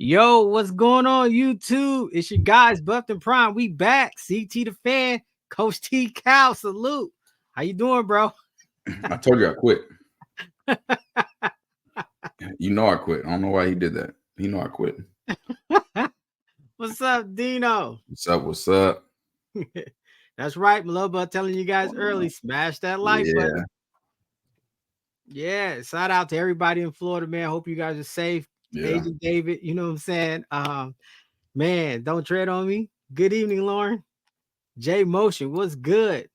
Yo, what's going on, YouTube? It's your guys, Buffed and Prime. We back. CT the fan, Coach T Cal. Salute. How you doing, bro? I told you I quit. You know I quit. I don't know why he did that. You know I quit. What's up, Dino? What's up? What's up? That's right, my love bud telling you guys early. Smash that like button. Yeah, shout out to everybody in Florida, man. Hope you guys are safe. Yeah. Agent David, you know what I'm saying? Man, don't tread on me. Good evening, Lauren. J Motion, what's good?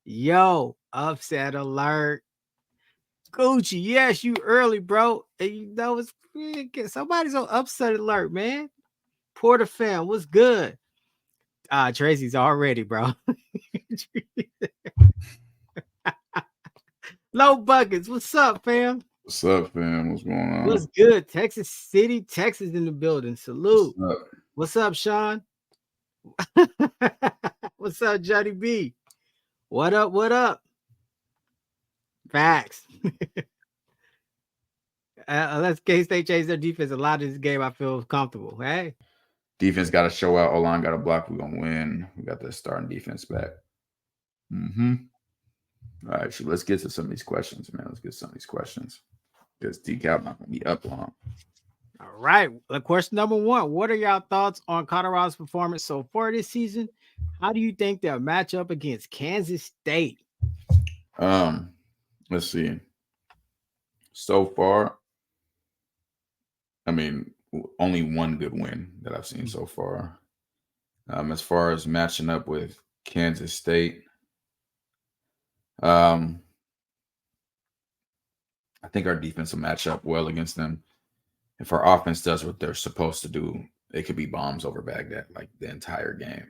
Yo, upset alert. Gucci, yes, you early, bro. And you know it's somebody's on upset alert, man. Porter fam, what's good? Tracy's already, bro. Low buckets, what's up, fam? What's up, fam? What's going on? What's good? Texas City, Texas in the building. Salute. What's up, Sean? What's up, Johnny B? What up? What up? Facts. Unless K-State changed their defense a lot in this game, I feel comfortable. Hey, defense got to show out. O-line got to block. We're gonna win. We got the starting defense back. All right, so let's get to some of these questions, man. Let's get some of these questions because DCAP not gonna be up long. All right. Question number one: what are y'all thoughts on Colorado's performance so far this season? How do you think they'll match up against Kansas State? Let's see. So far, I mean, only one good win that I've seen so far. As far as matching up with Kansas State, I think our defense will match up well against them. If our offense does what they're supposed to do, it could be bombs over Baghdad like the entire game.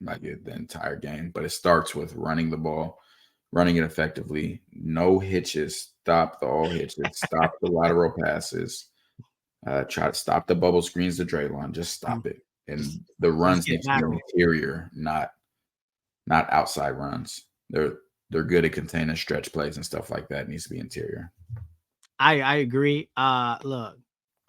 But it starts with running the ball, running it effectively, no hitches, stop all hitches, stop the lateral passes, try to stop the bubble screens to Draylon, just stop it. And the runs need to be interior, not outside runs. They're good at containing stretch plays and stuff like that. It needs to be interior. I agree. Look,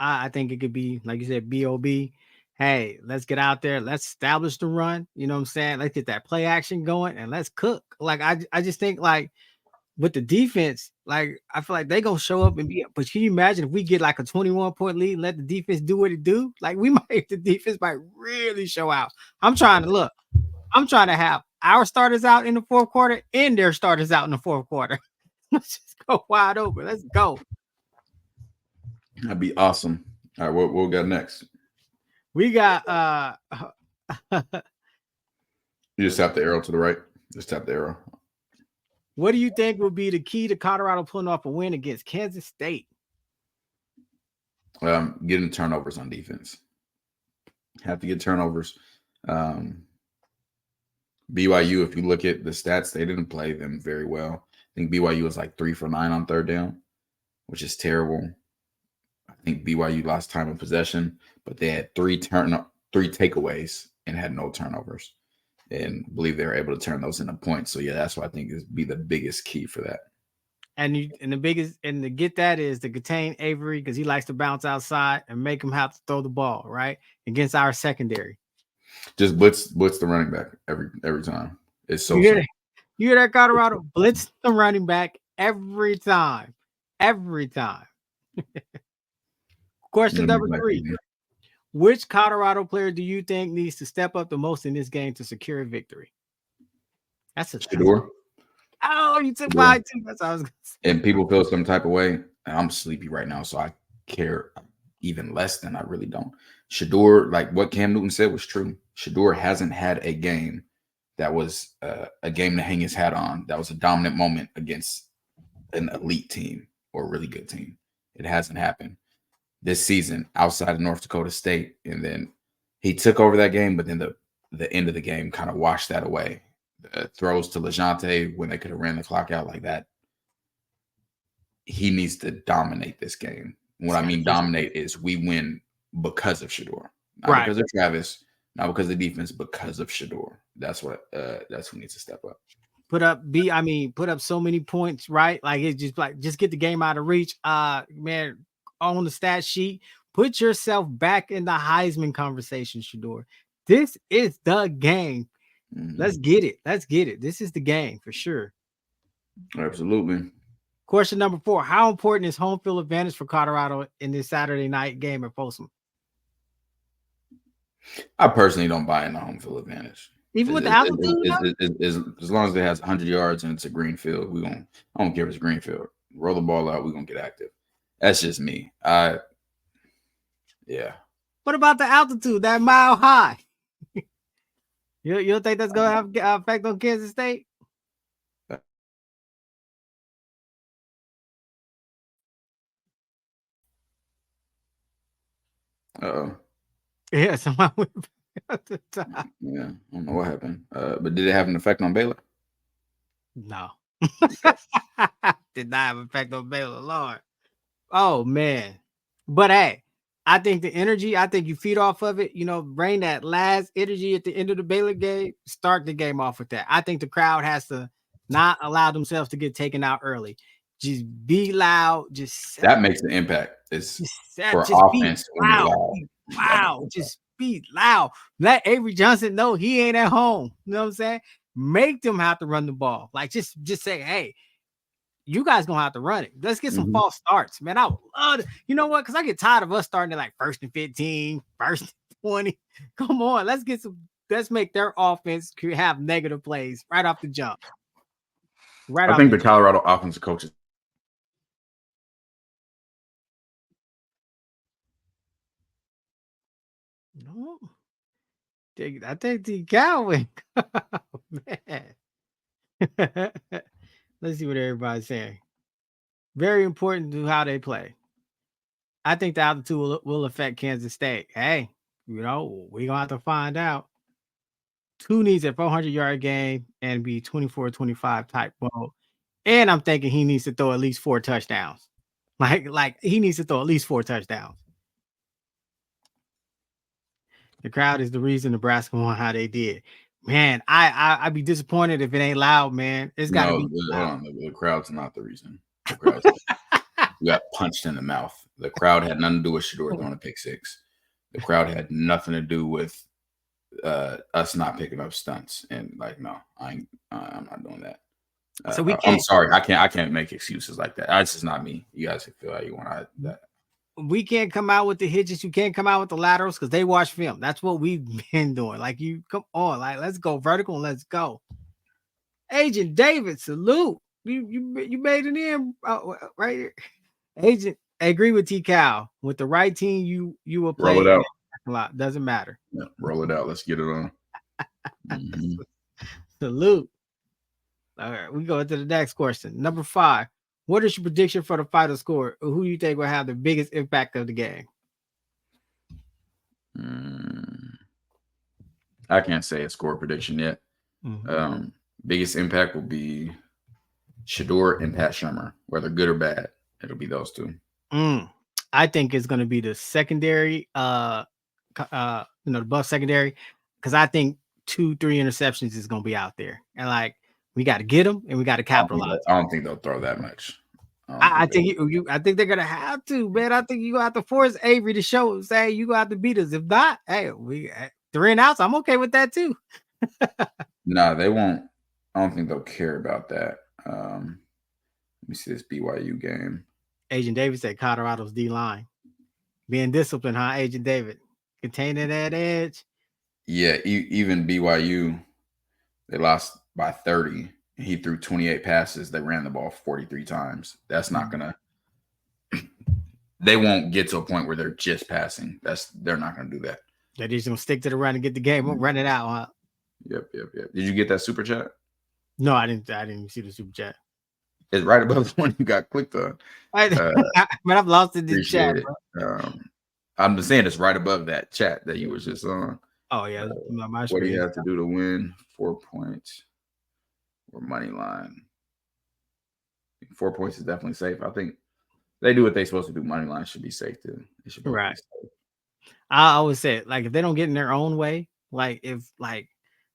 I think it could be, like you said, B.O.B. Hey, let's get out there. Let's establish the run. You know what I'm saying? Let's get that play action going and let's cook. Like, I just think, like, with the defense, like, I feel like they're going to show up and be, but can you imagine if we get like a 21-point lead and let the defense do what it do? Like, the defense might really show out. I'm trying to have our starters out in the fourth quarter and their starters out in the fourth quarter. Let's just go wide open. Let's go. That'd be awesome. All right, what we got next? We got you just tap the arrow to the right. Just tap the arrow. What do you think will be the key to Colorado pulling off a win against Kansas State? Getting turnovers on defense. Have to get turnovers. BYU, if you look at the stats, they didn't play them very well. I think BYU was like 3 for 9 on third down, which is terrible. I think BYU lost time of possession, but they had three takeaways and had no turnovers. And I believe they were able to turn those into points. So yeah, that's what I think is be the biggest key for that. And to get that is to contain Avery because he likes to bounce outside and make him have to throw the ball right against our secondary. Just blitz the running back every time. It's so you hear that, Colorado? Blitz the running back every time. Question number 3. Which Colorado player do you think needs to step up the most in this game to secure a victory? That's a Shedeur. Oh, you took mine too. That's what I was gonna say. And people feel some type of way. I'm sleepy right now, so I care even less than I really don't. Shedeur, like what Cam Newton said was true. Shedeur hasn't had a game that was a game to hang his hat on. That was a dominant moment against an elite team or a really good team. It hasn't happened this season outside of North Dakota State. And then he took over that game, but then the end of the game kind of washed that away. Throws to LeJohntay when they could have ran the clock out like that. He needs to dominate this game. What I mean dominate is we win because of Shedeur. Not because of Travis, not because of the defense, because of Shedeur. That's who needs to step up. Put up so many points, right? Like it's just get the game out of reach. Man, on the stat sheet, Put yourself back in the Heisman conversation, Shador. This is the game. Let's get it. Let's get it. This is the game for sure. Absolutely. Question number 4. How important is home field advantage for Colorado in this Saturday night game at Folsom? I personally don't buy in the home field advantage. Even with the altitude? As long as it has 100 yards and it's a green field, I don't care if it's green field. Roll the ball out, we're going to get active. That's just me. Yeah. What about the altitude, that mile high? You don't think that's going to have effect on Kansas State? Uh-oh. Yeah, somebody went at the top. Yeah, I don't know what happened. But did it have an effect on Baylor? No. Did not have an effect on Baylor, Lord. Oh, man. But, hey, I think the energy, I think you feed off of it, bring that last energy at the end of the Baylor game, start the game off with that. I think the crowd has to not allow themselves to get taken out early. Just be loud. That makes an impact. It's for just offense when you're loud. Wow. Just be loud. Let Avery Johnson know he ain't at home. You know what I'm saying? Make them have to run the ball. Like, just say, hey, you guys gonna have to run it. Let's get some false starts, man. I would love to, you know what? Because I get tired of us starting at like 1st and 15, 1st and 20. Come on, let's make their offense have negative plays right off the jump. I think the Colorado offensive coaches. No, I think the Cowboys. Oh, man. Let's see what everybody's saying. Very important to how they play. I think the altitude will affect Kansas State. Hey, we're gonna have to find out. 2 needs a 400-yard game and be 24-25 type ball. And I'm thinking he needs to throw at least 4 touchdowns. Like he needs to throw at least 4 touchdowns. The crowd is the reason Nebraska won how they did. Man, I'd be disappointed if it ain't loud, man. It's got to be loud. The crowd's not the reason. The crowd's you got punched in the mouth. The crowd had nothing to do with Shador throwing a pick 6. The crowd had nothing to do with us not picking up stunts. And like, no, I'm not doing that. So I'm sorry, I can't make excuses like that. That's just not me. You guys can feel how you want that. We can't come out with the hitches. You can't come out with the laterals because they watch film. That's what we've been doing. Like, you come on, like, let's go vertical and let's go. Agent David, salute. You made it in right here. Agent, I agree with T Cal. With the right team, you will play. Roll it out. A lot. Doesn't matter. Yeah, roll it out. Let's get it on. Salute. All right, we go into the next question. Number 5. What is your prediction for the final score? Who do you think will have the biggest impact of the game? I can't say a score prediction yet. Biggest impact will be Shador and Pat Shurmur, whether good or bad. It'll be those 2. I think it's going to be the secondary, the Buff secondary, because I think 2-3 interceptions is going to be out there, and like we got to get them and we got to capitalize. I don't think they'll throw that much. I think they're gonna have to, man. I think you gonna have to force Avery to show, say you gonna have to beat us. If not, hey, we 3 and outs. I'm okay with that too. No, they won't. I don't think they'll care about that. Let me see this BYU game. Agent David said Colorado's D line being disciplined, huh? Agent David containing that edge. Yeah, even BYU, they lost by 30. He threw 28 passes. They ran the ball 43 times. That's not gonna. They won't get to a point where they're just passing. They're not gonna do that. They're just gonna stick to the run and get the game, run it out, huh? Yep. Did you get that super chat? No, I didn't see the super chat. It's right above the one you got clicked on. Man, I've lost it in the chat. I'm just saying it's right above that chat that you was just on. Oh yeah, what do you have to do to win? 4 points or money line? 4 points is definitely safe. I think they do what they're supposed to do. Money line should be safe too. It should be right. Safe. I always say it, like if they don't get in their own way, like if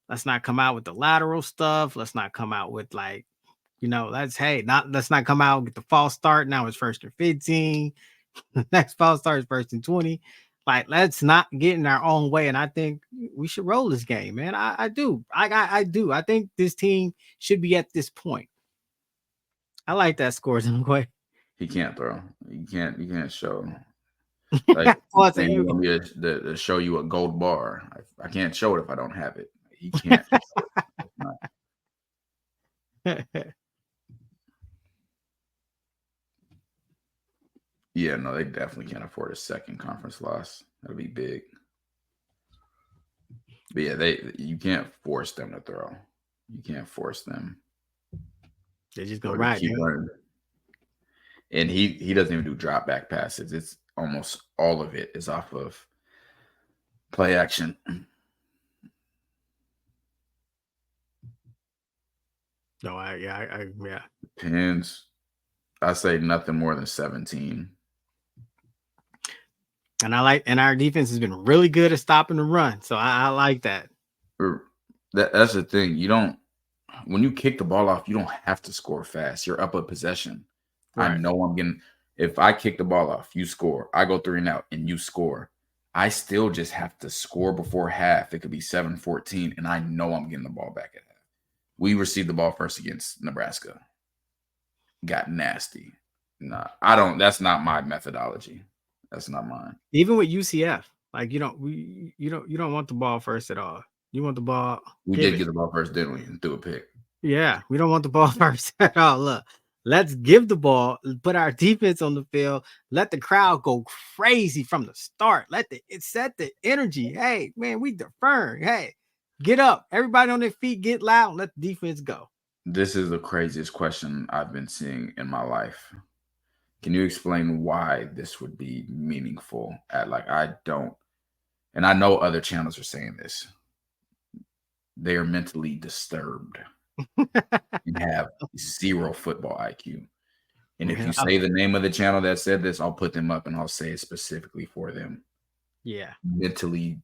let's not come out with the lateral stuff. Let's not come out with let's not come out and get the false start. Now it's 1st and 15. The next foul starts 1st and 20. Like, let's not get in our own way. And I think we should roll this game, man. I do. I do. I think this team should be at this point. I like that scores in a way. He can't throw. You can't show. Like, Oh, so saying you you, want me to show you a gold bar. I can't show it if I don't have it. He can't show it. It's not- Yeah, no, they definitely can't afford a second conference loss. That'll be big. But yeah, you can't force them to throw. You can't force them. they're just gonna Or ride keep it. running. And he doesn't even do drop back passes. It's almost all of it is off of play action. No, yeah. Pins, I say nothing more than 17. And our defense has been really good at stopping the run. So I like that. That's the thing. When you kick the ball off, you don't have to score fast. You're up a possession. Right. I know I'm getting, if I kick the ball off, you score. I go 3 and out and you score. I still just have to score before half. It could be 7-14, and I know I'm getting the ball back at half. We received the ball first against Nebraska. Got nasty. Nah, I don't. That's not my methodology. That's not mine. Even with UCF, like you don't want the ball first at all. You want the ball. We did get the ball first, didn't we? And threw a pick. Yeah, we don't want the ball first at all. Look, let's give the ball, put our defense on the field, let the crowd go crazy from the start. It set the energy. Hey, man, we defer. Hey, get up. Everybody on their feet, get loud, let the defense go. This is the craziest question I've been seeing in my life. Can you explain why this would be meaningful? I don't, and I know other channels are saying this. They are mentally disturbed and have 0 football IQ. And if you say the name of the channel that said this, I'll put them up and I'll say it specifically for them. Yeah. Mentally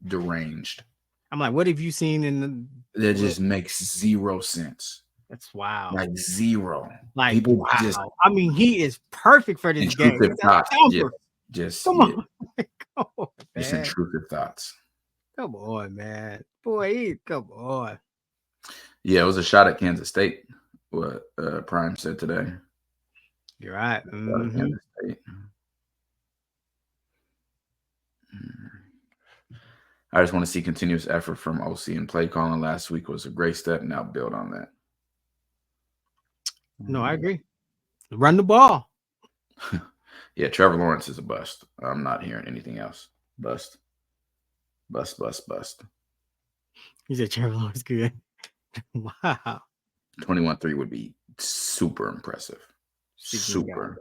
deranged. I'm like, what have you seen in the... That just makes 0 sense. That's wild. Like 0. Like, people wow. just... I mean, he is perfect for this game. Thoughts. Come on. Come on, just man. intrusive thoughts. Come on, man. Boy, come on. Yeah, it was a shot at Kansas State, what Prime said today. You're right. Mm-hmm. Kansas State. I just want to see continuous effort from OC, and play calling last week was a great step. Now build on that. No, I agree. Run the ball. Yeah, Trevor Lawrence is a bust. I'm not hearing anything else. Bust. Bust, bust, bust. He said Trevor Lawrence good. Wow. 21-3 would be super impressive. Super.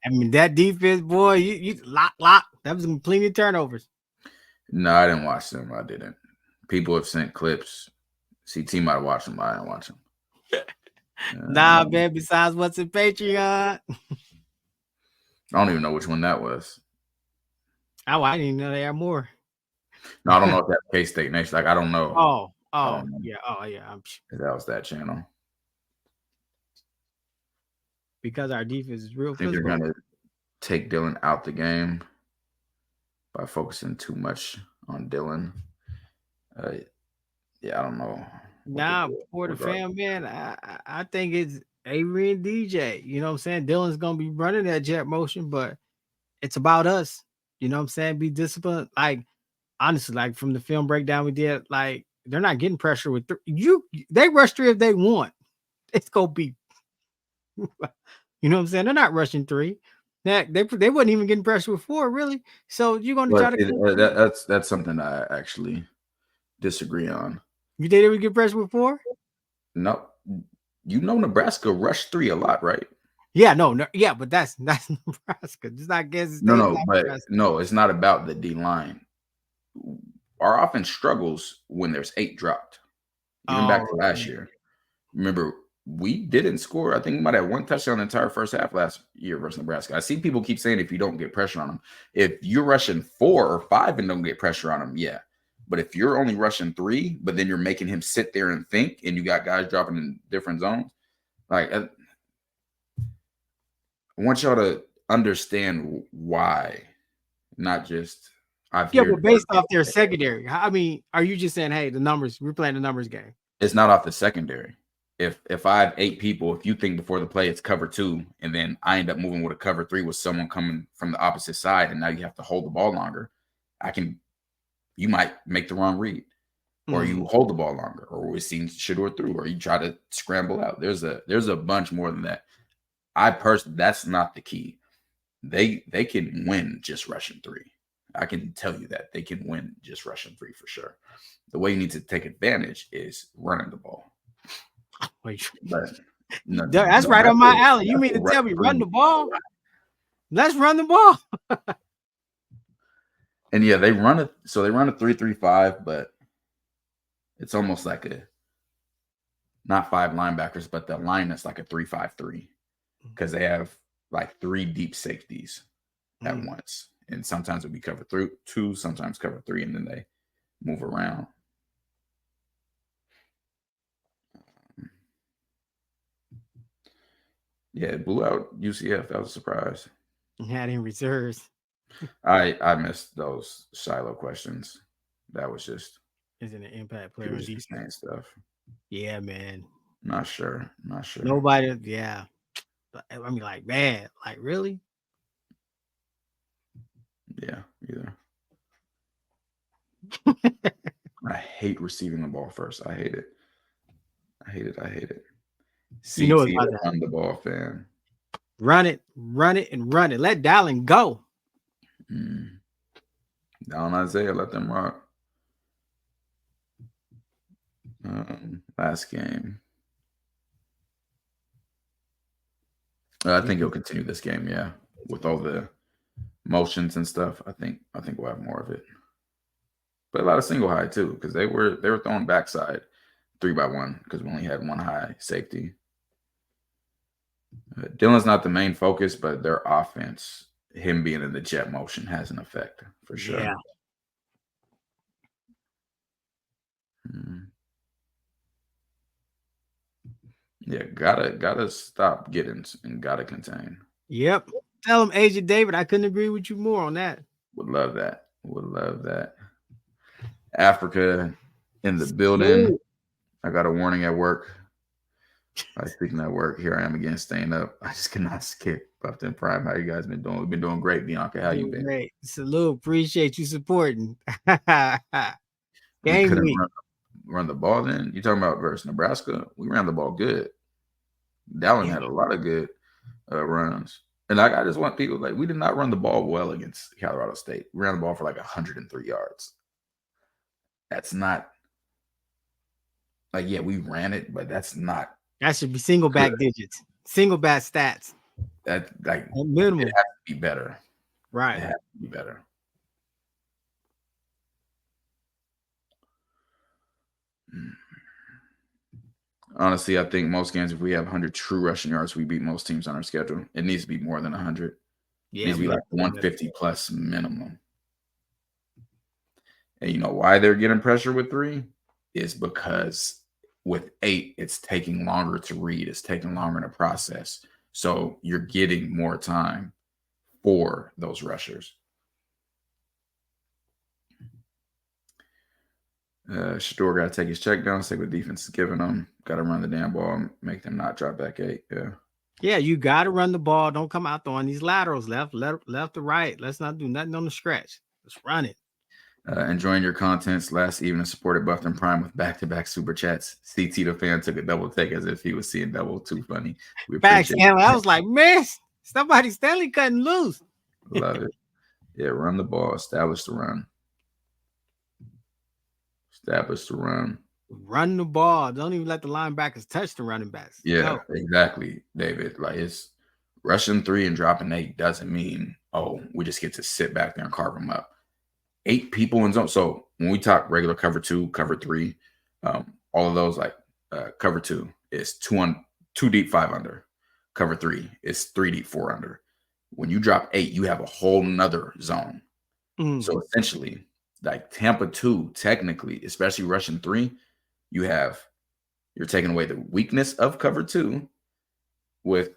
I mean, that defense, boy, you lock. That was plenty of turnovers. No, I didn't watch them. I didn't. People have sent clips. CT might have watched them, but I didn't watch them. Nah, man, besides what's in Patreon. I don't even know which one that was. Oh, I didn't even know there are more. No, I don't know if that's K-State next. Like, I don't know. Yeah. I'm sure that was that channel. Because our defense is real. I think they're going to take Dylan out the game by focusing too much on Dylan. Yeah, I don't know. Nah, for the fam, man, I think it's Avery and DJ. You know what I'm saying? Dylan's going to be running that jet motion, but it's about us. You know what I'm saying? Be disciplined. Like, honestly, like from the film breakdown we did, like they're not getting pressure with they rush 3 if they want. It's gonna be, you know what I'm saying? They're not rushing 3. That they wasn't even getting pressure with 4, really. So you're gonna try to that's something I actually disagree on. You think they would get pressure with 4? No, Nebraska rushed 3 a lot, right? Yeah, no, yeah, but that's Nebraska. It's not Kansas State. No, it's not about the D line. Our offense struggles when there's 8 dropped. Even back to last year. Remember, we didn't score. I think we might have 1 touchdown the entire first half last year versus Nebraska. I see people keep saying if you don't get pressure on them. If you're rushing 4 or 5 and don't get pressure on them, yeah. But if you're only rushing 3, but then you're making him sit there and think, and you got guys dropping in different zones, like I want y'all to understand why, not just I've Yeah, but heard. based off their secondary, I mean, are you just saying, hey, the numbers? We're playing the numbers game. It's not off the secondary. If I have 8 people, if you think before the play it's cover 2, and then I end up moving with a cover 3 with someone coming from the opposite side, and now you have to hold the ball longer, you might make the wrong read, or you hold the ball longer, or we've seen Shador through, or you try to scramble out. There's a bunch more than that. That's not the key. They can win just rushing 3. I can tell you that they can win just rushing 3 for sure. The way you need to take advantage is running the ball. Wait, But that's right on my alley. You mean to tell me run the ball? Let's run the ball. And yeah, they run a 3-3-5, but it's almost like not 5 linebackers, but the line is like a 3-5-3, because they have like 3 deep safeties at once, and sometimes it'll be cover 2, sometimes cover 3, and then they move around. Yeah, it blew out UCF. That was a surprise. Had in reserves. I missed those Shiloh questions. That was just Isn't an impact player on defense stuff. Yeah, man. Not sure. Nobody. Yeah. I mean, like, man, like, really? Yeah, either. I hate receiving the ball first. I hate it. You know, run the ball fan. Run it. Let Dallin go. Down Isaiah, let them rock. Last game. I think he'll continue this game, yeah. With all the motions and stuff, I think we'll have more of it. But a lot of single high too, because they were throwing backside 3-by-1, because we only had 1 high safety. Dylan's not the main focus, but their offense, him being in the jet motion, has an effect for sure. Yeah. Yeah, gotta stop Giddens and gotta contain. Yep. Tell him, Agent David, I couldn't agree with you more on that. Would love that. Africa in the building. I got a warning at work. Speaking of work, here I am again, staying up. I just cannot skip Buffton Prime. How you guys been doing? We've been doing great, Bianca. How you been? Great. Salute. Appreciate you supporting. We couldn't run the ball then. You talking about versus Nebraska? We ran the ball good. Dallin had a lot of good runs. And I just want people, like, we did not run the ball well against Colorado State. We ran the ball for like 103 yards. That's not like, yeah, we ran it, but that's not. That should be single back digits, single back stats. That, like, minimum. It has to be better. Right. It has to be better. Honestly, I think most games, if we have 100 true rushing yards, we beat most teams on our schedule. It needs to be more than 100. Yeah, it needs to be like 150 plus minimum. And you know why they're getting pressure with 3? Is because with 8, it's taking longer to read. It's taking longer to process. So you're getting more time for those rushers. Shador got to take his check down, see what defense is giving them. Got to run the damn ball and make them not drop back 8. Yeah, you got to run the ball. Don't come out throwing these laterals left to right. Let's not do nothing on the stretch. Let's run it. Enjoying your contents. Last evening supported Buffton Prime with back-to-back super chats. CT the fan took a double take as if he was seeing double. Too funny. We appreciate it. I was like, man, somebody Stanley cutting loose. Love it. Yeah, run the ball. Establish the run. Run the ball. Don't even let the linebackers touch the running backs. Yeah, exactly, David. Like, it's rushing 3 and dropping 8 doesn't mean, oh, we just get to sit back there and carve them up. 8 people in zone. So when we talk regular cover 2, cover 3, all of those, like cover 2 is 2 deep, 5 under. Cover 3 is 3 deep, 4 under. When you drop 8, you have a whole nother zone. So essentially, like Tampa 2, technically, especially rushing 3, you're taking away the weakness of cover 2 with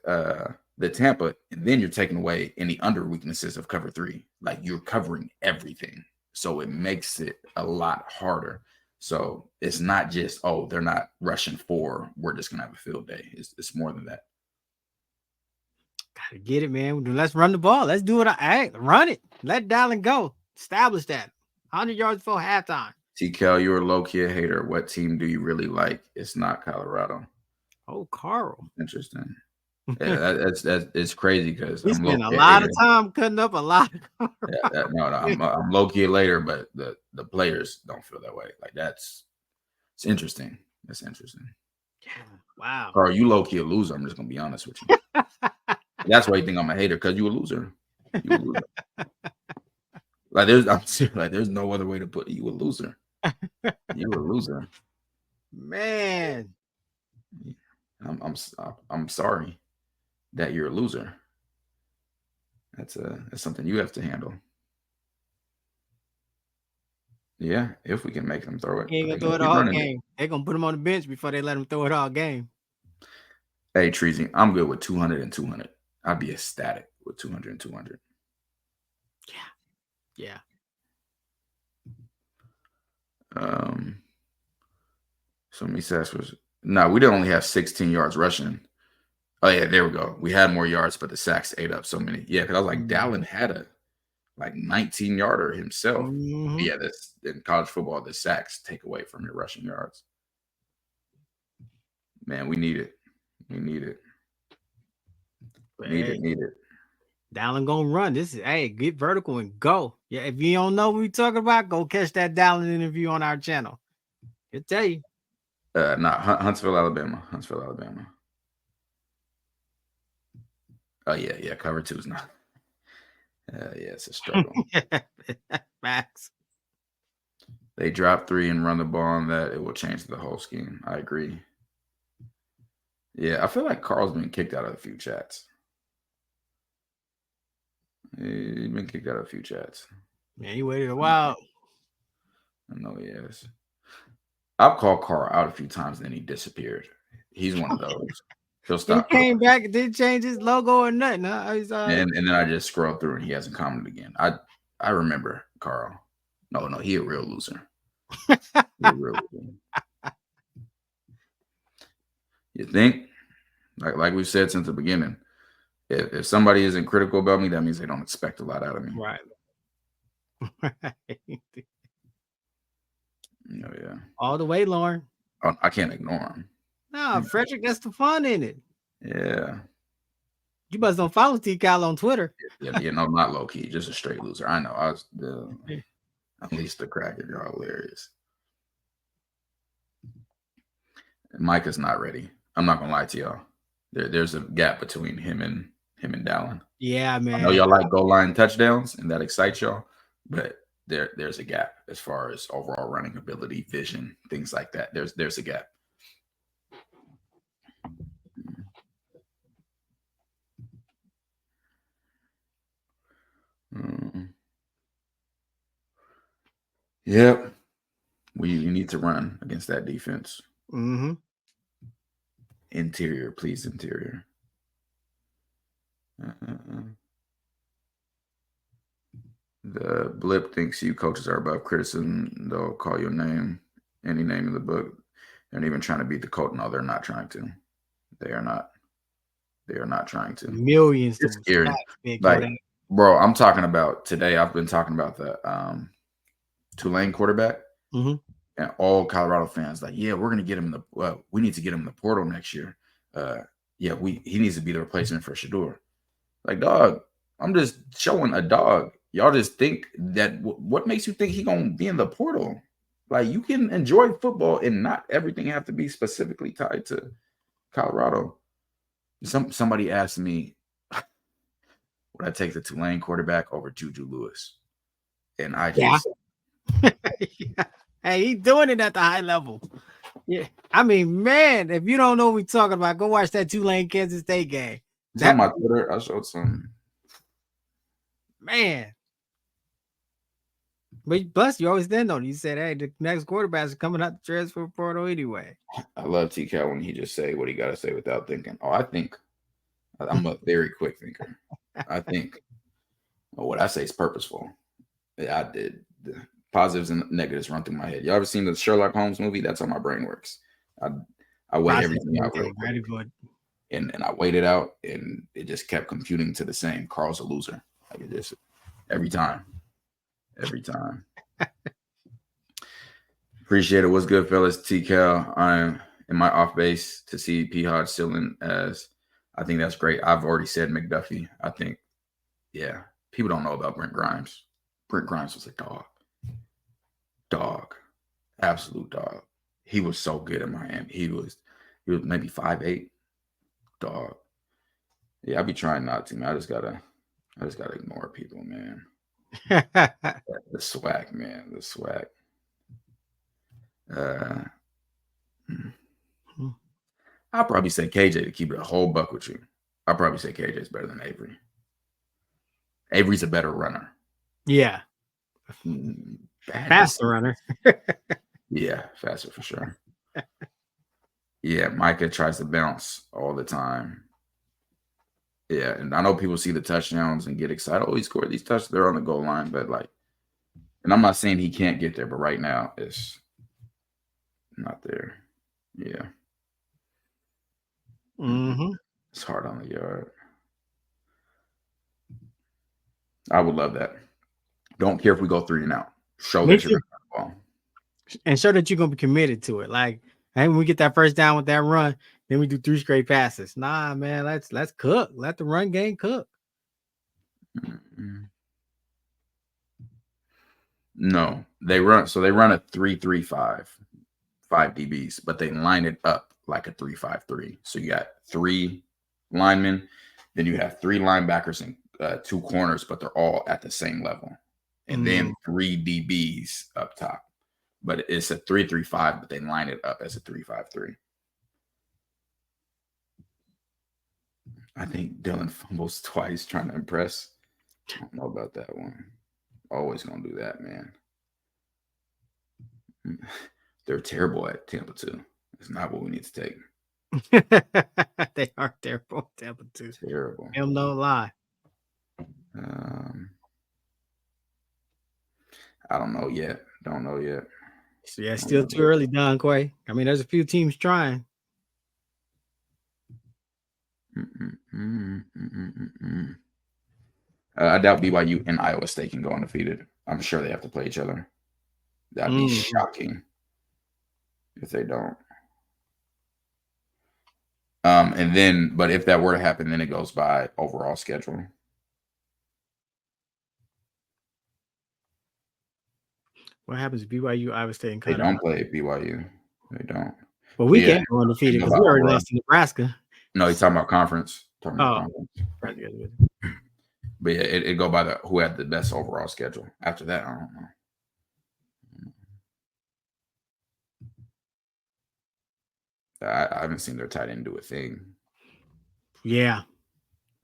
the Tampa, and then you're taking away any under weaknesses of cover 3. Like you're covering everything. So it makes it a lot harder. So it's not just, oh, they're not rushing 4. We're just going to have a field day. It's more than that. Gotta get it, man. Let's run the ball. Let's do it. Hey, run it. Let Dallin go. Establish that. 100 yards before halftime. T-Cal, you're a low-key hater. What team do you really like? It's not Colorado. Oh, Carl. Interesting. That's it's crazy because We spent a lot of time cutting up a lot. No, I'm low-key later, but the players don't feel that way. Like it's interesting. That's interesting. Yeah. Wow. Carl, you low-key a loser. I'm just gonna be honest with you. That's why you think I'm a hater, because you a loser. You a loser. I'm serious. Like there's no other way to put it. You a loser. You a loser. Man. I'm sorry that you're a loser. That's something you have to handle. Yeah, if we can make them throw it. He ain't gonna throw it all game. They're gonna put him on the bench before they let him throw it all game. Hey, Treasy, I'm good with 200 and 200. I'd be ecstatic with 200 and 200. Yeah. So many sacks was we didn't only have 16 yards rushing. Oh yeah, there we go. We had more yards, but the sacks ate up so many. Yeah, because I was like, Dallin had a 19-yarder himself. Mm-hmm. Yeah, that's in college football. The sacks take away from your rushing yards. Man, we need it. We need it. Need it. Dallin gonna run. This is get vertical and go. Yeah, if you don't know what we're talking about, go catch that Dallin interview on our channel. He'll tell you. Huntsville, Alabama. Oh yeah. Cover 2 is not. Yeah, it's a struggle. Max. They drop 3 and run the ball on that. It will change the whole scheme. I agree. Yeah, I feel like Carl's been kicked out of a few chats. He's been kicked out of a few chats. Man, he waited a while. I know he has. I've called Carl out a few times and then he disappeared. He's one of those. He'll stop. He came back and didn't change his logo or nothing. Huh? And then I just scrolled through and he hasn't commented again. I remember Carl. No, he a real loser. You think? Like we've said since the beginning, if somebody isn't critical about me, that means they don't expect a lot out of me. Right. Yeah. All the way, Lauren. Oh, I can't ignore him. No, Frederick, that's the fun in it. Yeah. You must don't follow T-Cal on Twitter. Yeah, no, not low key, just a straight loser. I know. I was at least the cracker. You're hilarious. Micah's not ready. I'm not gonna lie to y'all. There's a gap between him and Dallin. Yeah, man. I know y'all like goal line touchdowns and that excites y'all, but there's a gap as far as overall running ability, vision, things like that. There's a gap. Yep. You need to run against that defense. Mm-hmm. Interior, please, interior. The blip thinks you coaches are above criticism. They'll call your name, any name in the book. They're not even trying to beat the coach. No, they're not trying to. They are not. They are not trying to. Millions. It's scary. Like, bro, I'm talking about today. I've been talking about the Tulane quarterback, mm-hmm. and all Colorado fans like, yeah, we're gonna get him we need to get him in the portal next year. He needs to be the replacement for Shedeur. Like, dog, I'm just showing a dog. Y'all just think that what makes you think he gonna be in the portal? Like, you can enjoy football and not everything have to be specifically tied to Colorado. Somebody asked me, would I take the Tulane quarterback over Juju Lewis? And I just yeah. Hey, he's doing it at the high level. Yeah. I mean, man, if you don't know what we're talking about, go watch that Tulane Kansas State game. It's on my Twitter. I showed some. Man. But plus, you always stand on it. You said, hey, the next quarterbacks are coming out the transfer portal anyway. I love T-Cal when he just say what he got to say without thinking. Oh, I think I'm a very quick thinker. I think what I say is purposeful. Yeah, I did. The positives and negatives run through my head. Y'all ever seen the Sherlock Holmes movie? That's how my brain works. I I weigh Process everything out real everything. quick. Very good. And I weighed it out and it just kept computing to the same. Carl's a loser. Like it just every time. Every time. Appreciate it. What's good, fellas? T Cal. I'm in my off base to see P Hodge still in as I think that's great. I've already said McDuffie. I think, yeah. People don't know about Brent Grimes. Brent Grimes was a dog. Dog. Absolute dog. He was so good in Miami. He was maybe 5'8". Dog. Yeah, I be trying not to, man. I just gotta ignore people, man. The swag, man. The swag. I'll probably say KJ to keep it a whole buck with you. I'll probably say KJ is better than Avery. Avery's a better runner. Yeah. Faster runner. Yeah, faster for sure. Yeah, Micah tries to bounce all the time. Yeah, and I know people see the touchdowns and get excited. Oh, he scored these touchdowns. They're on the goal line, but like, and I'm not saying he can't get there, but right now it's not there. Yeah. Mm-hmm. It's hard on the yard. I would love that. Don't care if we go 3 and out. Show Me that you're too. going to ball. And show that you're gonna be committed to it. Like, hey, when we get that first down with that run, then we do 3 straight passes. Nah, man, let's cook. Let the run game cook. Mm-hmm. No, they run a 3-3-5, 5 DBs, but they line it up like a 3-5-3. So you got 3 linemen, then you have 3 linebackers and 2 corners, but they're all at the same level, and then 3 DBs up top. But it's a 3-3-5, but they line it up as a 3-5-3. I think Dylan fumbles twice trying to impress. I don't know about that one. Always gonna do that, man. They're terrible at Tampa too. It's not what we need to take. They are terrible. Tampa too. Terrible. Him no lie. I don't know yet. Don't know yet. So yeah, still too early, Don Quay. I mean, there's a few teams trying. I doubt BYU and Iowa State can go undefeated. I'm sure they have to play each other. That'd be shocking if they don't. And then, but if that were to happen, then it goes by overall schedule. What happens if BYU, Iowa State, and They don't play BYU. They don't. Well, we can't go undefeated because we already lost to Nebraska. No, he's talking about conference. Conference. But yeah, it go by who had the best overall schedule. After that, I don't know. I haven't seen their tight end do a thing. Yeah.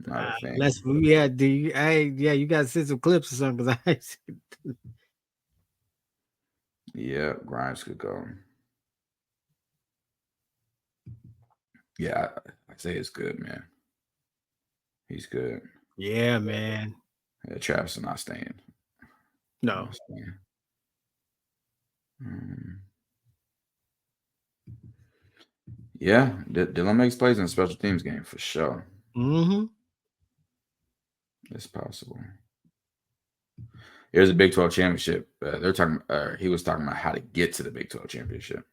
Not a thing. You got to send some clips or something because Yeah, Grimes could go. Yeah, I say it's good, man. He's good. Yeah, man. Yeah, Travis is not staying. No. Yeah, Dylan makes plays in a special teams game for sure. Mm-hmm. It's possible. Here's a Big 12 championship. He was talking about how to get to the Big 12 championship.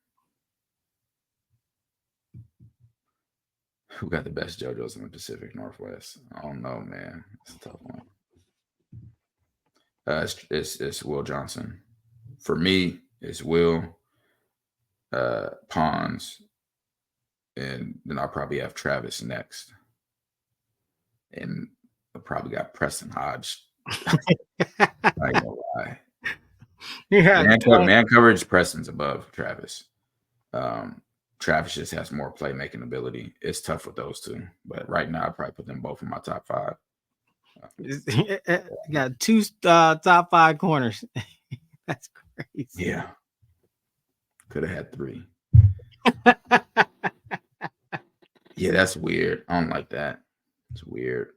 Who got the best JoJo's in the Pacific Northwest? I don't know, man. It's a tough one. It's Will Johnson. For me, it's Will, Pons, and then I'll probably have Travis next. And I probably got Preston Hodge. I ain't gonna lie. Yeah, man coverage, Preston's above Travis. Travis just has more playmaking ability. It's tough with those two, but right now I probably put them both in my top 5. Got 2 top 5 corners. That's crazy. Yeah, could have had 3. Yeah, that's weird. I don't like that. It's weird.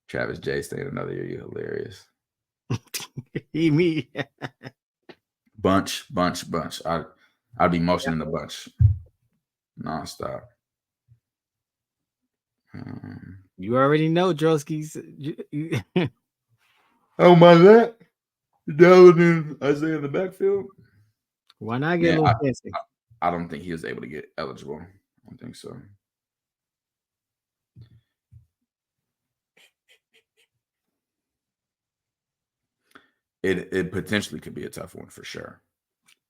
Travis J staying another year. You hilarious. Me. Bunch. I'd be motioning the bunch nonstop. You already know Droski's. Oh my that. Dalvin and Isaiah in the backfield. Why not get Yeah, a little fancy? I don't think he was able to get eligible. I don't think so. It potentially could be a tough one for sure.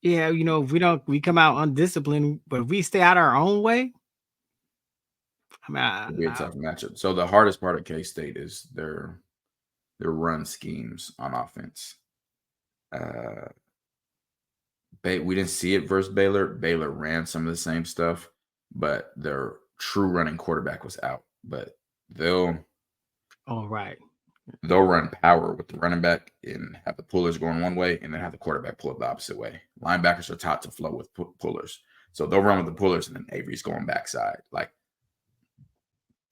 Yeah, if we come out undisciplined, but if we stay out our own way, I mean, It'd be a tough matchup. So the hardest part of K-State is their run schemes on offense. We didn't see it versus Baylor. Baylor ran some of the same stuff, but their true running quarterback was out. But they'll run power with the running back and have the pullers going one way and then have the quarterback pull it the opposite way. Linebackers are taught to flow with pullers. So they'll run with the pullers and then Avery's going backside. Like,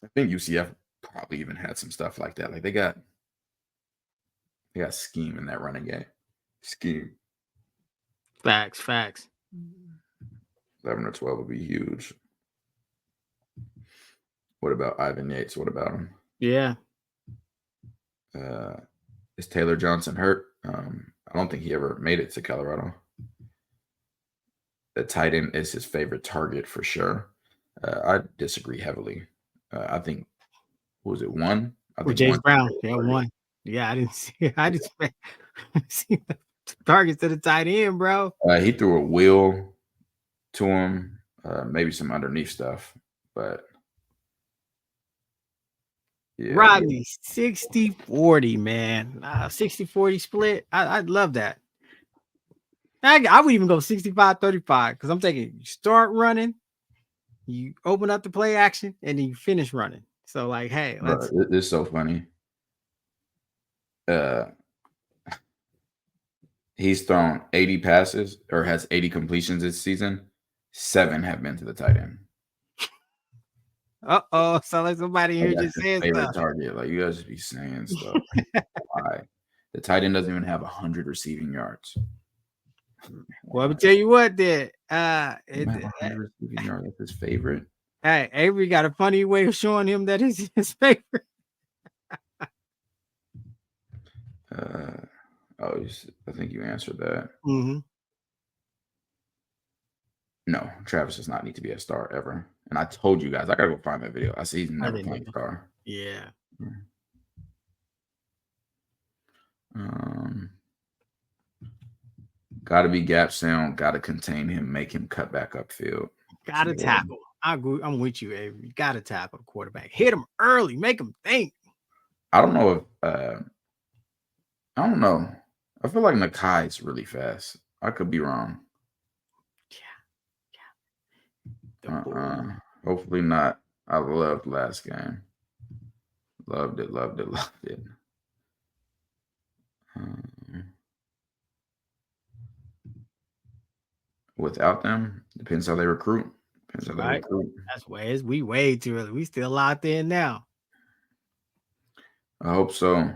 I think UCF probably even had some stuff like that. Like they got scheme in that running game. Scheme. Facts. 11 or 12 would be huge. What about Ivan Yates? What about him? Yeah. Is Taylor Johnson hurt? I don't think he ever made it to Colorado. The tight end is his favorite target for sure. I disagree heavily. I think, what was it, one? I think James Brown. Yeah, one. Yeah, I didn't see the targets to the tight end, bro. He threw a wheel to him, maybe some underneath stuff, but yeah. Rodney, 60-40, man. 60-40 split. I'd love that. I would even go 65-35 because I'm taking you start running, you open up the play action, and then you finish running. So, like, hey, let's. It's so funny. He's thrown 80 passes or has 80 completions this season. 7 have been to the tight end. Sound like somebody here just saying favorite target. Like, you guys just be saying stuff. Why? The tight end doesn't even have 100 receiving yards. Well, let me tell you what, then. 100 receiving yards. That's his favorite. Hey, Avery got a funny way of showing him that is his favorite. I think you answered that. Mm-hmm. No, Travis does not need to be a star ever. And I told you guys, I gotta go find that video. I see he's never playing star. Yeah. Gotta be gap sound, gotta contain him, make him cut back upfield. Gotta tackle. I'm with you, Avery. You gotta tackle the quarterback. Hit him early, make him think. I don't know if I don't know. I feel like Nakai's really fast. I could be wrong. Yeah. Hopefully not. I loved last game. Loved it. Without them, depends how they recruit. That's why we way too early. We still locked in now. I hope so.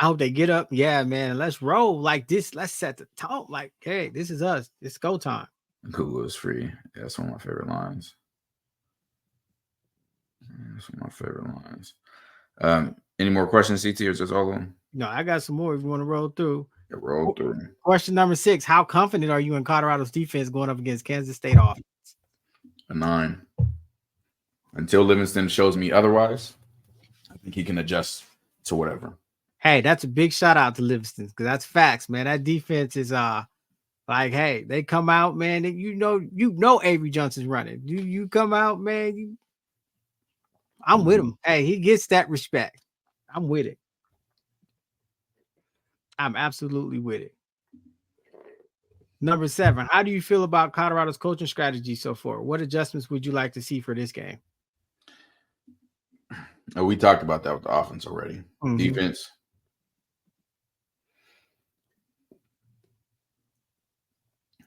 I hope they get up. Yeah, man. Let's roll like this. Let's set the tone. Like, hey, this is us. It's go time. Google is free. Yeah, that's one of my favorite lines. Any more questions, CT, or just all of them? No, I got some more if you want to roll through. Yeah, roll through. Question number 6. How confident are you in Colorado's defense going up against Kansas State offense? A 9. Until Livingston shows me otherwise, I think he can adjust to whatever. Hey, that's a big shout out to Livingston because that's facts, man. That defense is like, hey, they come out, man. You know Avery Johnson's running. You come out, man. I'm with him. Hey, he gets that respect. I'm with it. I'm absolutely with it. Number 7. How do you feel about Colorado's coaching strategy so far? What adjustments would you like to see for this game? We talked about that with the offense already. Mm-hmm. Defense.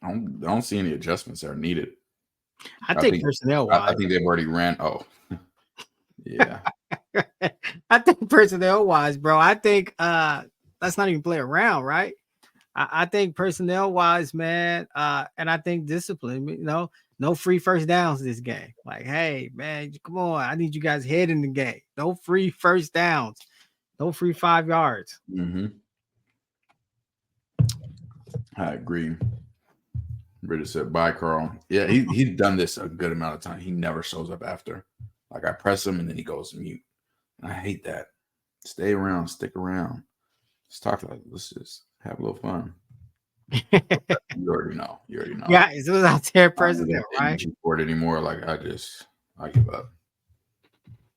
I don't see any adjustments that are needed. I I think think personnel I wise. think they've already ran. Oh, yeah. I think personnel wise, bro. I think let's not even play around, right? I think personnel wise, man, and I think discipline, no free first downs this game. Like, hey, man, come on. I need you guys head in the game. No free first downs, no free 5 yards. Mm-hmm. I agree. Britta said, bye, Carl. Yeah, he's done this a good amount of time. He never shows up after. Like, I press him and then he goes mute. I hate that. Stay around, stick around. Let's talk about it. Let's just have a little fun. You already know. You already know. Yeah, it was out there I don't personnel, have right? energy for it anymore. Like, I give up.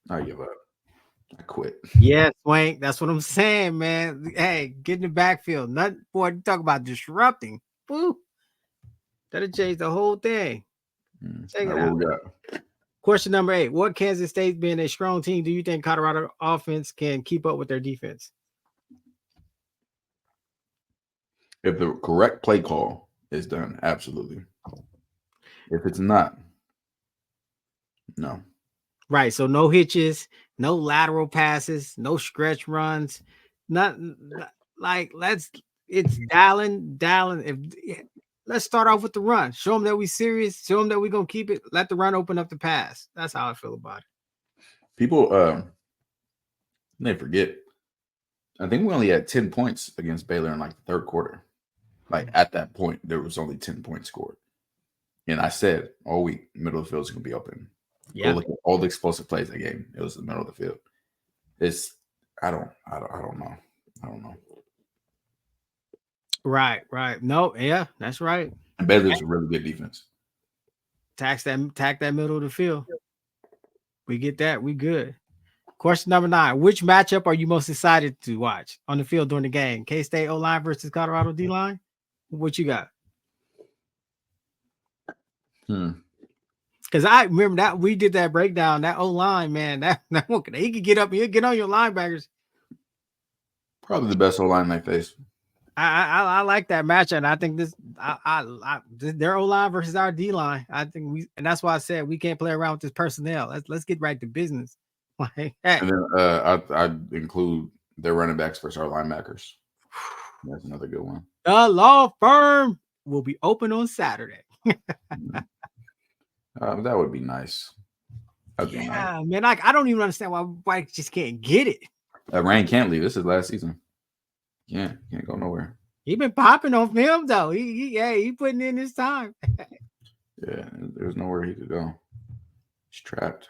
I give up. I quit. Yeah, Swank. That's what I'm saying, man. Hey, get in the backfield. Nothing, boy, you talk about disrupting. Woo. That'll change the whole thing. Check All it right, what out. we got? Question number 8. What Kansas State being a strong team do you think Colorado offense can keep up with their defense? If the correct play call is done, absolutely. If it's not, no. Right. So no hitches, no lateral passes, no stretch runs. Not like it's dialing. Let's start off with the run. Show them that we serious. Show them that we're gonna keep it. Let the run open up the pass. That's how I feel about it. People they forget. I think we only had 10 points against Baylor in like the third quarter. Like at that point, there was only 10 points scored. And I said all week, middle of the field is gonna be open. Yeah. Go look at all the explosive plays that game. It was the middle of the field. It's I don't know. I don't know. Right. No, yeah, that's right. And Baylor's a really good defense. Tack that middle of the field. We get that. We good. Question number 9. Which matchup are you most excited to watch on the field during the game? K-State O-line versus Colorado D-line? What you got? Because I remember that we did that breakdown, that O-line, man, that one, he could get up and he'll get on your linebackers. Probably the best O-line they face. I like that matchup, and I think their O-line versus our D-line. I think and that's why I said we can't play around with this personnel. Let's get right to business. Like, hey. And then I include their running backs versus our linebackers. That's another good one. The law firm will be open on Saturday. That would be nice. That'd be nice. Man, like I don't even understand why I just can't get it. Rain can't leave. This is last season. Yeah, can't go nowhere. He been popping on film though. He putting in his time. Yeah, there's nowhere he could go. He's trapped.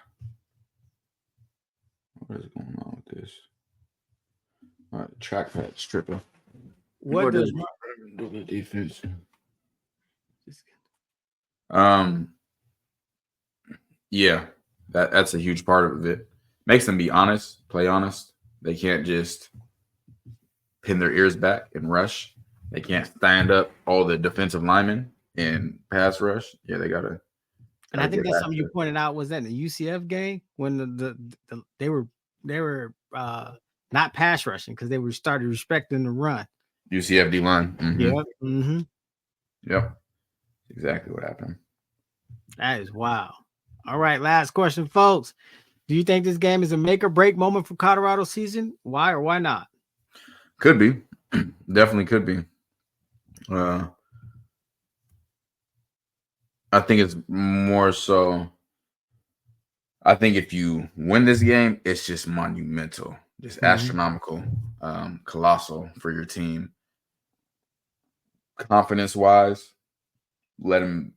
What is going on with this? All right, trackpad stripper. What does do the defense? Yeah, that's a huge part of it. Makes them be honest, play honest. They can't just pin their ears back and rush. They can't stand up all the defensive linemen and pass rush. Yeah, they gotta. And I think that's something you pointed out was that in the UCF game when they were not pass rushing because they were started respecting the run. UCF D line. Mm-hmm. Yep. Mm-hmm. Yep. Exactly what happened. That is wild. All right, last question, folks. Do you think this game is a make or break moment for Colorado season? Why or why not? Could be. Definitely could be. I think it's more so. I think if you win this game, it's just monumental, just astronomical, colossal for your team. Confidence-wise, let them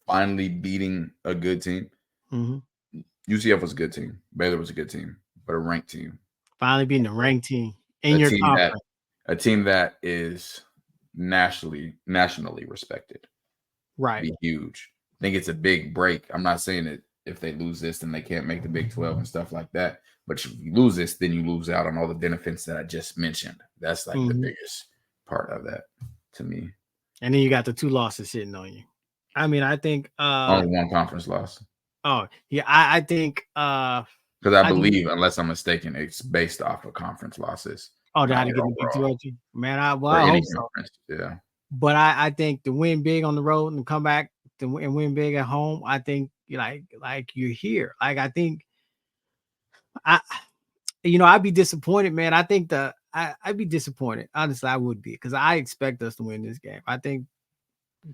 finally beating a good team. UCF was a good team. Baylor was a good team, but a ranked team. Finally beating a ranked team in your conference. A team that is nationally respected. Right. Be huge. I think it's a big break. I'm not saying that if they lose this, then they can't make the Big 12 and stuff like that. But if you lose this, then you lose out on all the benefits that I just mentioned. That's like the biggest part of that to me. And then you got the 2 losses sitting on you. I mean, I think only 1 conference loss. Oh, yeah, I think because I believe, unless I'm mistaken, it's based off of conference losses. Oh, they had to get the Big 12. Man, I hope so. Yeah. But I think to win big on the road and come back and win big at home, I think like you're here. Like I think I I'd be disappointed, man. I think I'd be disappointed. Honestly, I would be because I expect us to win this game. I think,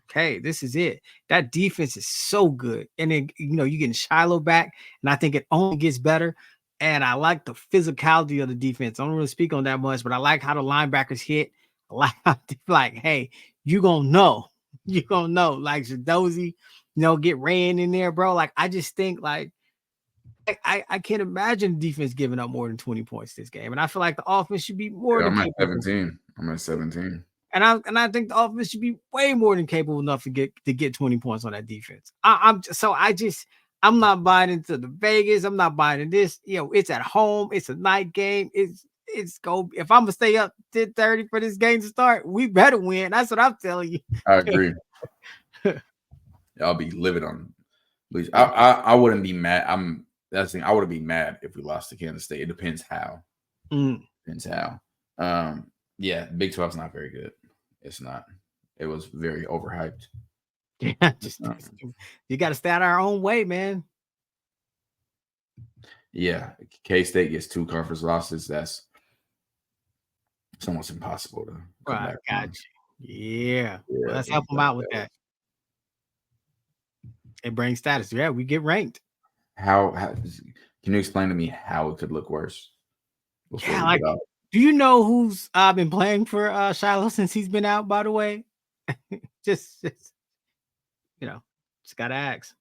okay, this is it. That defense is so good. And then, you're getting Shiloh back, and I think it only gets better. And I like the physicality of the defense. I don't really speak on that much, but I like how the linebackers hit. I like how like, hey, you gonna know. You gonna know. Like Shadozi, get ran in there, bro. Like, I just think like I can't imagine defense giving up more than 20 points this game. And I feel like the offense should be more Yeah, than I'm at capable. 17. I'm at 17. And I think the offense should be way more than capable enough to get 20 points on that defense. I'm not buying into the Vegas. I'm not buying in this. It's at home. It's a night game. It's go. If I'm gonna stay up 10:30 for this game to start, we better win. That's what I'm telling you. I agree. I'll be livid on. I wouldn't be mad. That's the thing. I wouldn't be mad if we lost to Kansas State. It depends how. Depends how. Yeah, Big 12's not very good. It's not. It was very overhyped. Yeah, you got to stay out our own way, man. Yeah, K-State gets 2 conference losses. That's it's almost impossible to come Right, back got from. you. Yeah. Well, Yeah, let's help them out with that. It brings status. Yeah, we get ranked. How can you explain to me how it could look worse before Yeah, we like, get out? do you know who's been playing for Shiloh since he's been out, by the way? just you know, just gotta ask.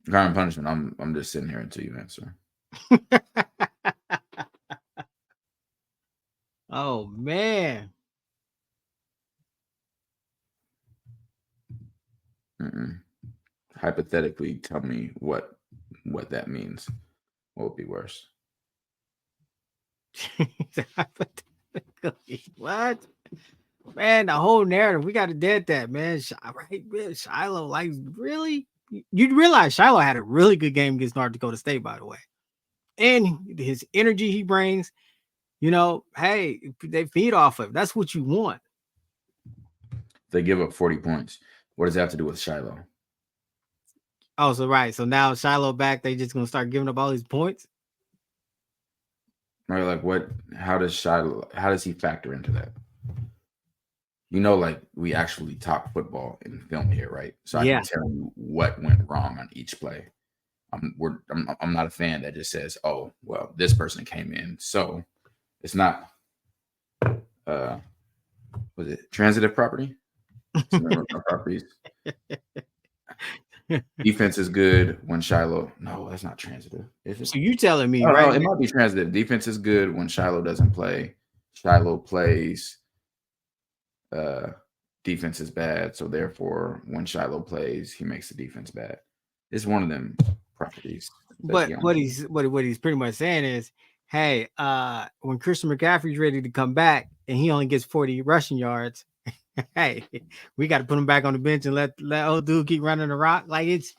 Crime and punishment. I'm just sitting here until you answer. Oh man. Hypothetically, tell me what that means. What would be worse? What? Man, the whole narrative, we gotta dead that, man. Right, man. Shiloh, like, really? You'd realize Shiloh had a really good game against North Dakota State, by the way. And his energy he brings, hey, they feed off of. That's what you want. They give up 40 points. What does that have to do with Shiloh? Oh, so right. So now Shiloh back, they just gonna start giving up all these points. Right? Like what? How does he factor into that? Like we actually talk football and film here, right? So I Yeah. can tell you what went wrong on each play. I'm not a fan that just says, "Oh, well, this person came in." So it's not was it transitive property? Properties. Defense is good when Shiloh. No, that's not transitive. Is it? So you telling me, Oh, no, right? it might be transitive. Defense is good when Shiloh doesn't play. Shiloh plays. Defense is bad, so therefore, when Shiloh plays, he makes the defense bad. It's one of them properties. But what he's pretty much saying is, hey, when Christian McCaffrey's ready to come back and he only gets 40 rushing yards, hey, we got to put him back on the bench and let old dude keep running the rock. Like it's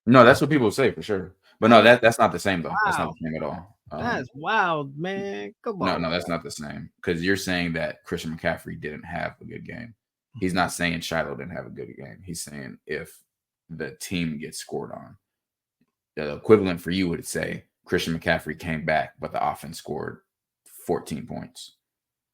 No, that's what people say for sure. But no, that's not the same though. That's not wow. the same at all. That's wild, man. Come No, on. no, that's not the same. Because you're saying that Christian McCaffrey didn't have a good game. He's not saying Shiloh didn't have a good game. He's saying if the team gets scored on. The equivalent for you would say Christian McCaffrey came back, but the offense scored 14 points.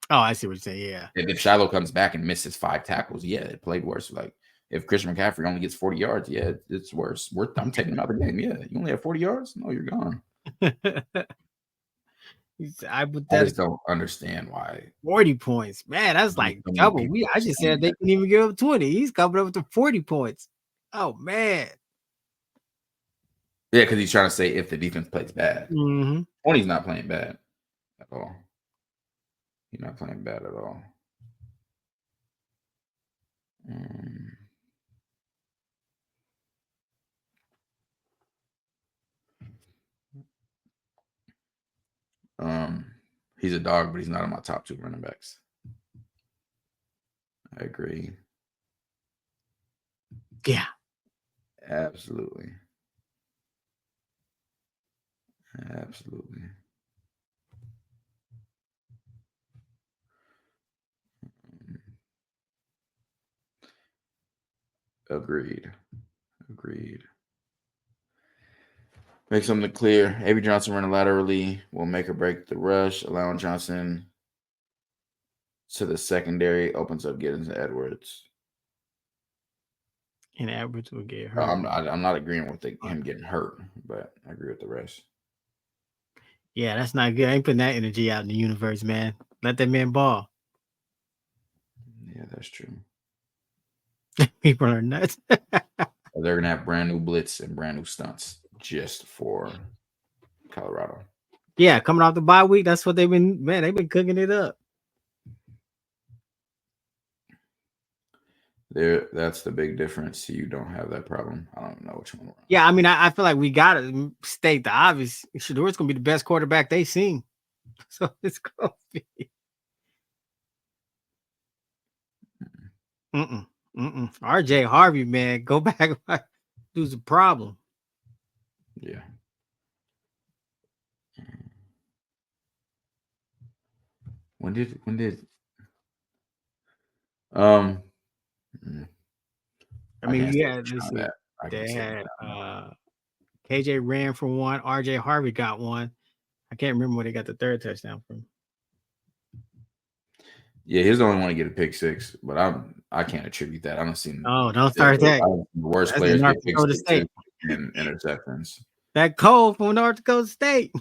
Oh, I see what you're saying. Yeah. If Shiloh comes back and misses 5 tackles, yeah, it played worse. Like if Christian McCaffrey only gets 40 yards, yeah, it's worse. I'm taking him out of the game. Yeah, you only have 40 yards? No, you're gone. I just don't understand why 40 points. Man, that's like so many double. people are I just saying said they that. can even give up 20. He's coming up to 40 points. Oh man. Yeah, because he's trying to say if the defense plays bad. Mm-hmm. 20's not playing bad at all. He's not playing bad at all. He's a dog, but he's not on my top 2 running backs. I agree. Yeah. Absolutely. Absolutely. Agreed. Make something clear. Avery Johnson running laterally will make or break the rush. Allowing Johnson to the secondary opens up Giddens and Edwards. And Edwards will get hurt. I'm not agreeing with him getting hurt, but I agree with the rest. Yeah, that's not good. I ain't putting that energy out in the universe, man. Let that man ball. Yeah, that's true. People are nuts. They're gonna have brand new blitz and brand new stunts just for Colorado. Yeah, coming off the bye week, that's what they've been cooking it up. That's the big difference. You don't have that problem. I don't know which one. Yeah, I mean, I feel like we gotta state the obvious. Shador's gonna be the best quarterback they've seen. So it's gonna be. RJ Harvey, man, go back. Dude's a problem. Yeah. When did I mean, yeah, they had KJ ran for one, RJ Harvey got one. I can't remember when they got the third touchdown from. Yeah, he's the only one to get a pick six, but I can't attribute that. I don't see. Oh, don't start that. The worst players get pick sixes and interceptions. That Cole from North Dakota State.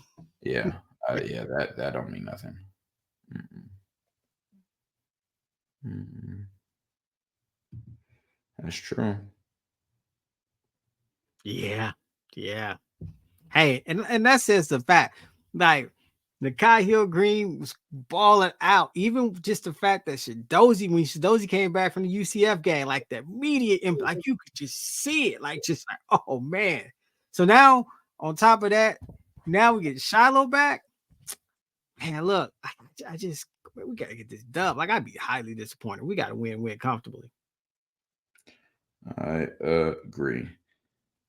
Yeah, that don't mean nothing. That's true. Yeah. Hey, and that says the fact, like Nakai Hill-Green was balling out. Even just the fact that when Shadozi came back from the UCF game, like the immediate impact, like you could just see it, like oh man. So now on top of that, now we get Shiloh back. Man, look, we gotta get this dub. Like I'd be highly disappointed. We gotta win comfortably. I agree.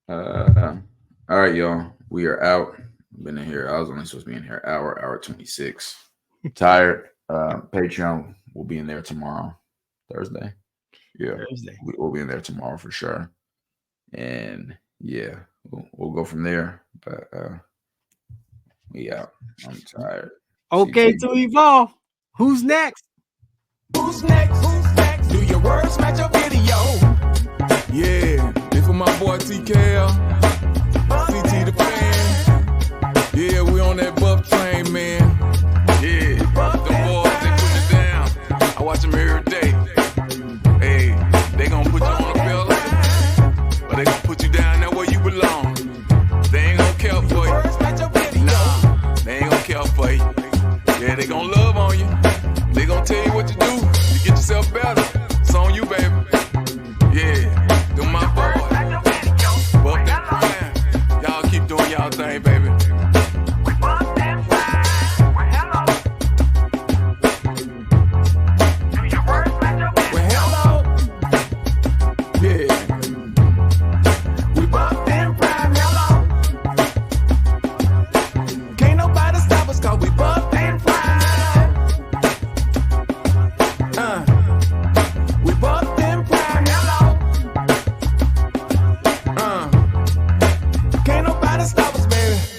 All right, y'all. We are out. Been in here. I was only supposed to be in here hour 26. Tired. Patreon will be in there tomorrow. Thursday. Yeah. Thursday. We'll be in there tomorrow for sure. And yeah, we'll go from there. But we out. I'm tired. Okay, to evolve. Who's next? Who's next? Do your words match your video? Yeah, this for my boy TKL, CT the fan. Yeah, we on that buff train, man. Yeah, the boys, they put it down. I watch them every day. Hey, they gonna put you on a bill, but they gonna put you down there where you belong. They ain't gonna care for you. Nah, they ain't gonna care for you. Yeah, they gonna love on you. They gonna tell you what to do.